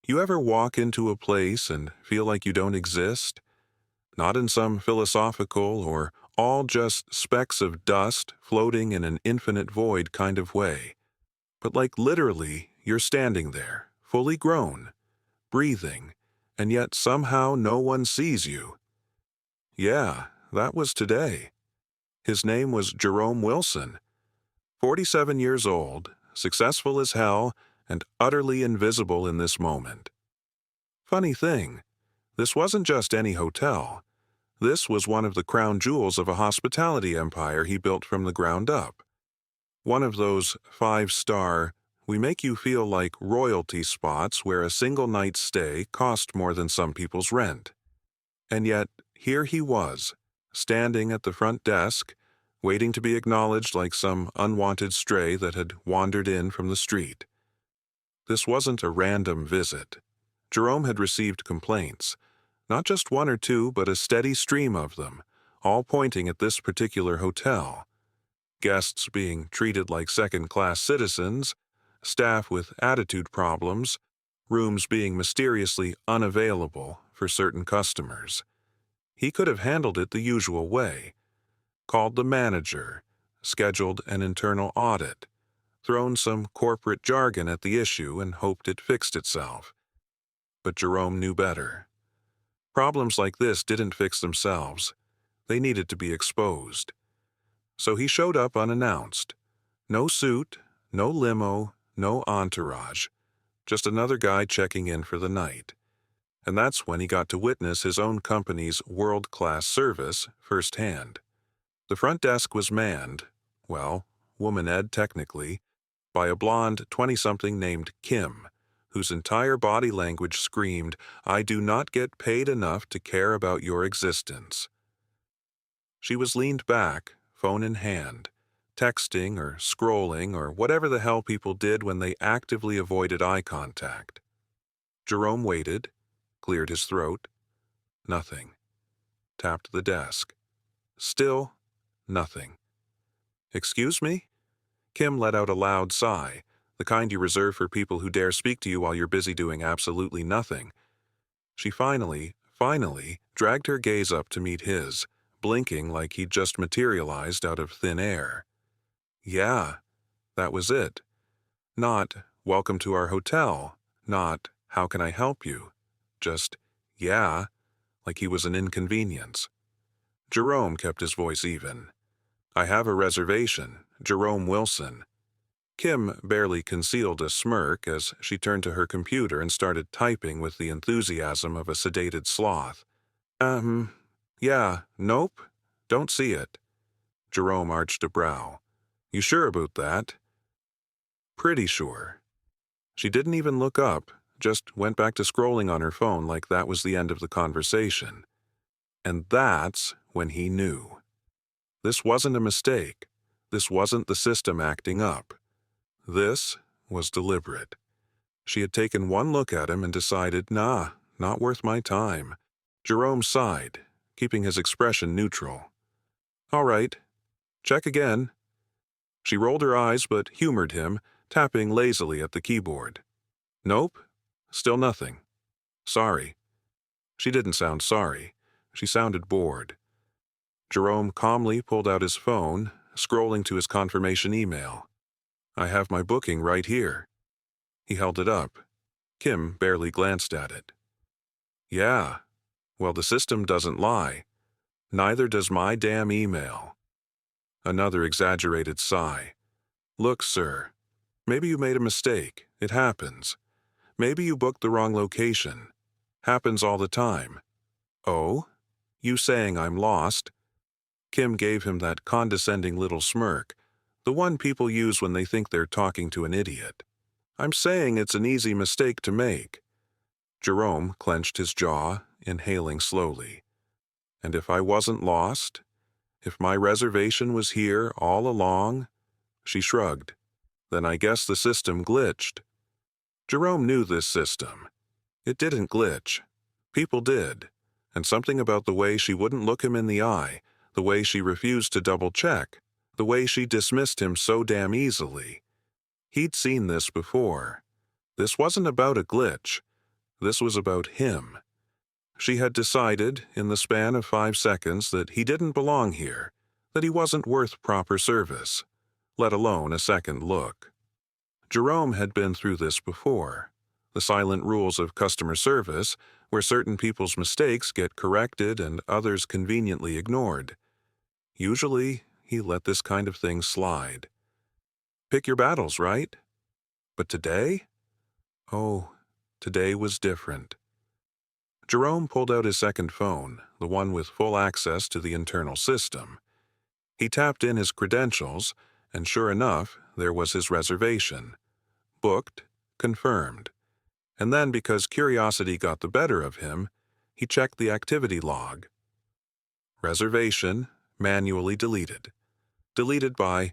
You ever walk into a place and feel like you don't exist? Not in some philosophical or all just specks of dust floating in an infinite void kind of way, but like literally you're standing there, fully grown, breathing, and yet somehow no one sees you. Yeah, that was today. His name was Jerome Wilson, 47 years old, successful as hell, and utterly invisible in this moment. Funny thing, this wasn't just any hotel. This was one of the crown jewels of a hospitality empire he built from the ground up. One of those five-star, we make you feel like royalty spots where a single night's stay cost more than some people's rent. And yet, here he was, standing at the front desk, waiting to be acknowledged like some unwanted stray that had wandered in from the street. This wasn't a random visit. Jerome had received complaints, not just one or two, but a steady stream of them, all pointing at this particular hotel. Guests being treated like second-class citizens, staff with attitude problems, rooms being mysteriously unavailable for certain customers. He could have handled it the usual way, called the manager, scheduled an internal audit, thrown some corporate jargon at the issue and hoped it fixed itself. But Jerome knew better. Problems like this didn't fix themselves. They needed to be exposed. So he showed up unannounced. No suit, no limo, no entourage. Just another guy checking in for the night. And that's when he got to witness his own company's world-class service firsthand. The front desk was manned, well, woman-ed technically, by a blonde 20-something named Kim, whose entire body language screamed, "I do not get paid enough to care about your existence." She was leaned back, phone in hand, texting or scrolling or whatever the hell people did when they actively avoided eye contact. Jerome waited, cleared his throat. Nothing. Tapped the desk. Still nothing. "Excuse me?" Kim let out a loud sigh, the kind you reserve for people who dare speak to you while you're busy doing absolutely nothing. She finally dragged her gaze up to meet his, blinking like he'd just materialized out of thin air. Yeah, that was it. Not, "Welcome to our hotel," not, "How can I help you?" Just, yeah, like he was an inconvenience. Jerome kept his voice even. "I have a reservation, Jerome Wilson." Kim barely concealed a smirk as she turned to her computer and started typing with the enthusiasm of a sedated sloth. Yeah, nope, don't see it." Jerome arched a brow. "You sure about that?" "Pretty sure." She didn't even look up, just went back to scrolling on her phone like that was the end of the conversation. And that's when he knew. This wasn't a mistake. This wasn't the system acting up. This was deliberate. She had taken one look at him and decided, nah, not worth my time. Jerome sighed, keeping his expression neutral. "All right. Check again." She rolled her eyes but humored him, tapping lazily at the keyboard. "Nope. Still nothing. Sorry." She didn't sound sorry. She sounded bored. Jerome calmly pulled out his phone, scrolling to his confirmation email. "I have my booking right here." He held it up. Kim barely glanced at it. "Yeah. Well, the system doesn't lie. Neither does my damn email." Another exaggerated sigh. "Look, sir, maybe you made a mistake. It happens. Maybe you booked the wrong location. Happens all the time." "Oh? You saying I'm lost?" Kim gave him that condescending little smirk, the one people use when they think they're talking to an idiot. "I'm saying it's an easy mistake to make." Jerome clenched his jaw, inhaling slowly. "And if I wasn't lost? If my reservation was here all along?" She shrugged. "Then I guess the system glitched." Jerome knew this system. It didn't glitch. People did. And something about the way she wouldn't look him in the eye, the way she refused to double-check, the way she dismissed him so damn easily. He'd seen this before. This wasn't about a glitch. This was about him. She had decided, in the span of 5 seconds, that he didn't belong here, that he wasn't worth proper service, let alone a second look. Jerome had been through this before. The silent rules of customer service, where certain people's mistakes get corrected and others conveniently ignored. Usually, he let this kind of thing slide. Pick your battles, right? But today? Oh, today was different. Jerome pulled out his second phone, the one with full access to the internal system. He tapped in his credentials, and sure enough, there was his reservation. Booked, confirmed. And then, because curiosity got the better of him, he checked the activity log. Reservation, manually deleted. Deleted by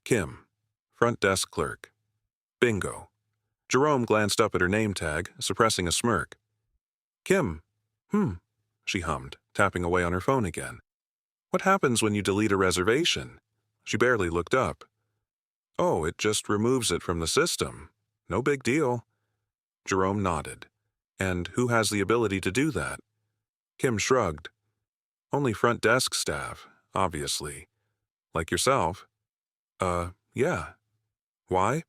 Kim, front desk clerk. Bingo. Jerome glanced up at her name tag, suppressing a smirk. Kim. She hummed, tapping away on her phone again. What happens when you delete a reservation? She barely looked up. Oh, it just removes it from the system. No big deal. Jerome nodded. And who has the ability to do that? Kim shrugged. Only front desk staff, obviously. Like yourself. Yeah. Why?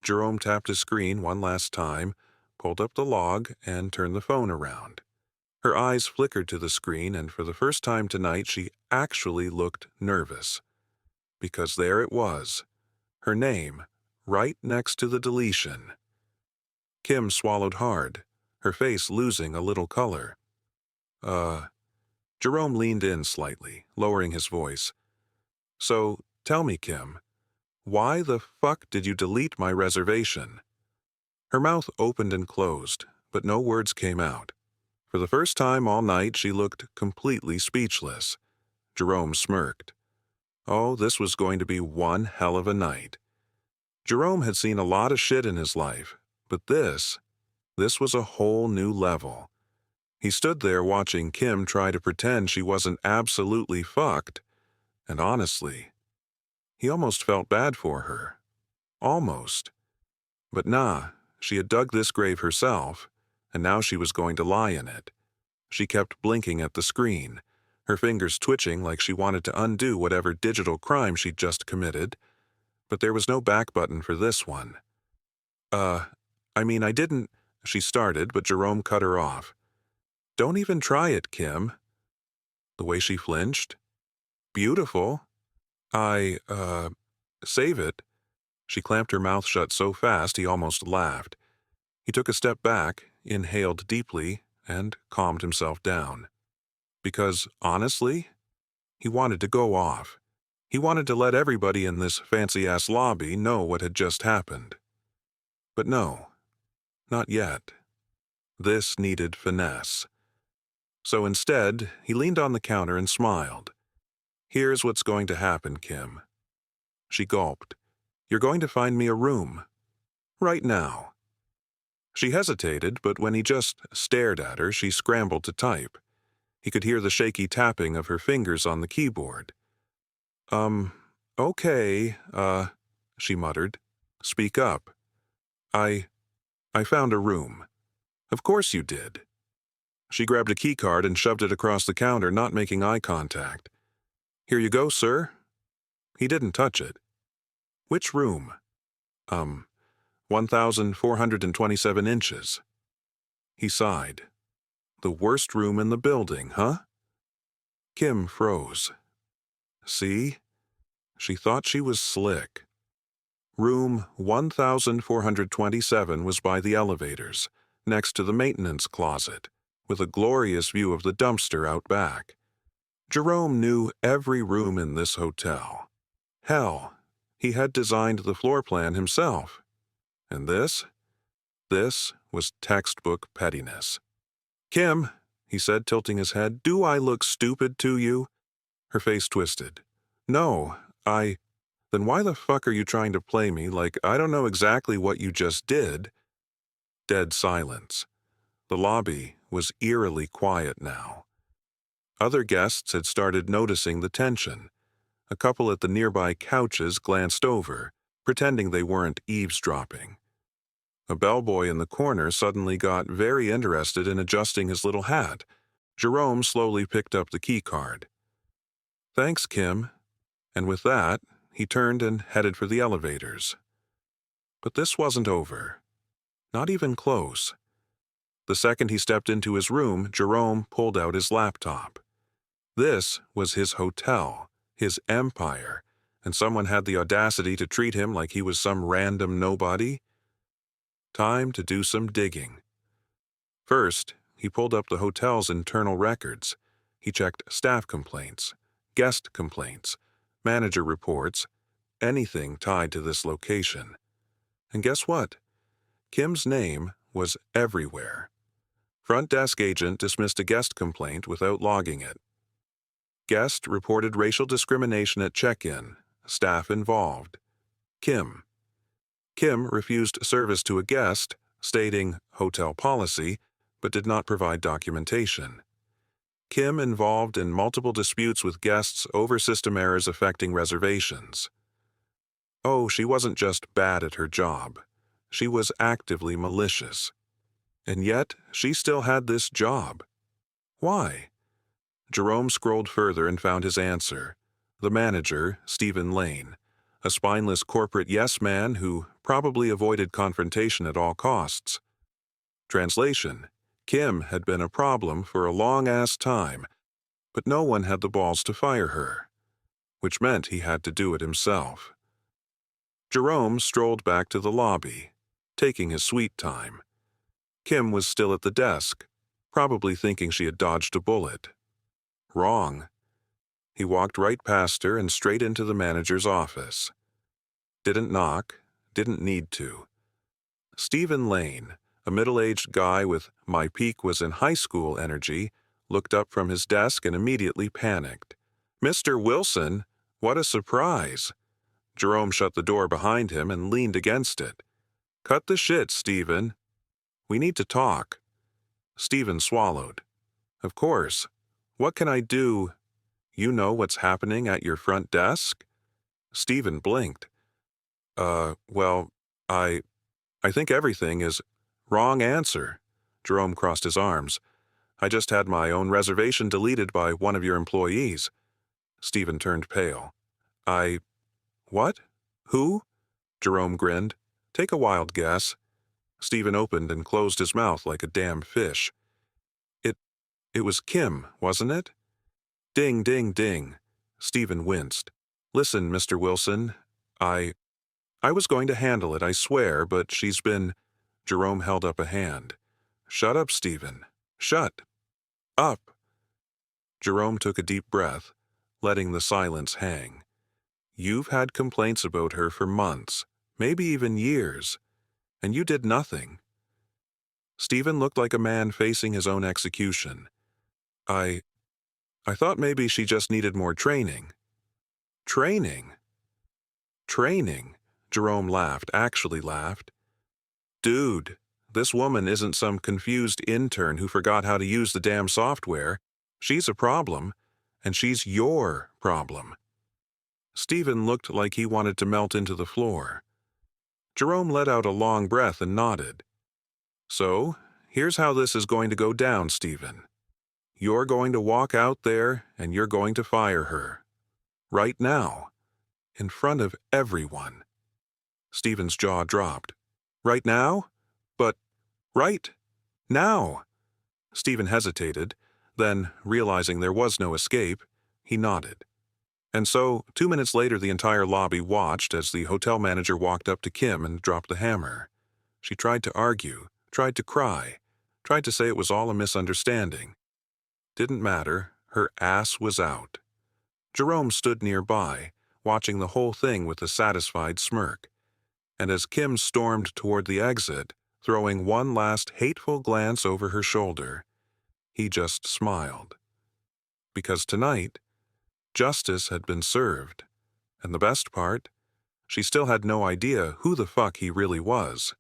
Jerome tapped his screen one last time, pulled up the log, and turned the phone around. Her eyes flickered to the screen, and for the first time tonight she actually looked nervous. Because there it was. Her name, right next to the deletion. Kim swallowed hard, her face losing a little color. Jerome leaned in slightly, lowering his voice. So, tell me, Kim, why the fuck did you delete my reservation? Her mouth opened and closed, but no words came out. For the first time all night, she looked completely speechless. Jerome smirked. Oh, this was going to be one hell of a night. Jerome had seen a lot of shit in his life, but this was a whole new level. He stood there watching Kim try to pretend she wasn't absolutely fucked, and honestly, he almost felt bad for her. Almost. But nah, she had dug this grave herself, and now she was going to lie in it. She kept blinking at the screen, her fingers twitching like she wanted to undo whatever digital crime she'd just committed, but there was no back button for this one. I didn't, she started, but Jerome cut her off. Don't even try it, Kim. The way she flinched? Beautiful. Save it. She clamped her mouth shut so fast he almost laughed. He took a step back, inhaled deeply, and calmed himself down. Because, honestly, he wanted to go off. He wanted to let everybody in this fancy-ass lobby know what had just happened. But no, not yet. This needed finesse. So instead, he leaned on the counter and smiled. Here's what's going to happen, Kim. She gulped. You're going to find me a room. Right now. She hesitated, but when he just stared at her, she scrambled to type. He could hear the shaky tapping of her fingers on the keyboard. Okay, she muttered. Speak up. I found a room. Of course you did. She grabbed a keycard and shoved it across the counter, not making eye contact. Here you go, sir. He didn't touch it. Which room? 1,427 inches. He sighed. The worst room in the building, huh? Kim froze. See? She thought she was slick. Room 1,427 was by the elevators, next to the maintenance closet, with a glorious view of the dumpster out back. Jerome knew every room in this hotel. Hell, he had designed the floor plan himself. And this was textbook pettiness. Kim, he said, tilting his head, do I look stupid to you? Her face twisted. No, Then why the fuck are you trying to play me like I don't know exactly what you just did? Dead silence. The lobby was eerily quiet now. Other guests had started noticing the tension. A couple at the nearby couches glanced over, pretending they weren't eavesdropping. A bellboy in the corner suddenly got very interested in adjusting his little hat. Jerome slowly picked up the key card. "Thanks, Kim." And with that, he turned and headed for the elevators. But this wasn't over. Not even close. The second he stepped into his room, Jerome pulled out his laptop. This was his hotel, his empire, and someone had the audacity to treat him like he was some random nobody? Time to do some digging. First, he pulled up the hotel's internal records. He checked staff complaints, guest complaints, manager reports, anything tied to this location. And guess what? Kim's name was everywhere. Front desk agent dismissed a guest complaint without logging it. Guest reported racial discrimination at check-in. Staff involved. Kim. Kim refused service to a guest, stating hotel policy, but did not provide documentation. Kim involved in multiple disputes with guests over system errors affecting reservations. Oh, she wasn't just bad at her job. She was actively malicious. And yet, she still had this job. Why? Jerome scrolled further and found his answer. The manager, Stephen Lane, a spineless corporate yes-man who probably avoided confrontation at all costs. Translation: Kim had been a problem for a long-ass time, but no one had the balls to fire her, which meant he had to do it himself. Jerome strolled back to the lobby, taking his sweet time. Kim was still at the desk, probably thinking she had dodged a bullet. Wrong. He walked right past her and straight into the manager's office. Didn't knock, didn't need to. Stephen Lane, a middle-aged guy with "my peak was in high school" energy, looked up from his desk and immediately panicked. "Mr. Wilson, what a surprise!" Jerome shut the door behind him and leaned against it. "Cut the shit, Stephen. We need to talk." Stephen swallowed. "Of course. What can I do? You know what's happening at your front desk?" Stephen blinked. Well, I think everything is..." "Wrong answer." Jerome crossed his arms. "I just had my own reservation deleted by one of your employees." Stephen turned pale. What? Who?" Jerome grinned. "Take a wild guess." Stephen opened and closed his mouth like a damn fish. It was Kim, wasn't it?" Ding, ding, ding. Stephen winced. "Listen, Mr. Wilson, I was going to handle it, I swear, but she's been..." Jerome held up a hand. "Shut up, Stephen. Shut up." Jerome took a deep breath, letting the silence hang. "You've had complaints about her for months, maybe even years, and you did nothing." Stephen looked like a man facing his own execution. I thought maybe she just needed more training." "Training?" "Training," Jerome laughed, actually laughed. "Dude, this woman isn't some confused intern who forgot how to use the damn software. She's a problem, and she's your problem." Stephen looked like he wanted to melt into the floor. Jerome let out a long breath and nodded. "So, here's how this is going to go down, Stephen. You're going to walk out there and you're going to fire her. Right now. In front of everyone." Stephen's jaw dropped. "Right now? But, right now." Stephen hesitated, then, realizing there was no escape, he nodded. And so, 2 minutes later, the entire lobby watched as the hotel manager walked up to Kim and dropped the hammer. She tried to argue, tried to cry, tried to say it was all a misunderstanding. Didn't matter, her ass was out. Jerome stood nearby, watching the whole thing with a satisfied smirk. And as Kim stormed toward the exit, throwing one last hateful glance over her shoulder, he just smiled. Because tonight, justice had been served. And the best part, she still had no idea who the fuck he really was.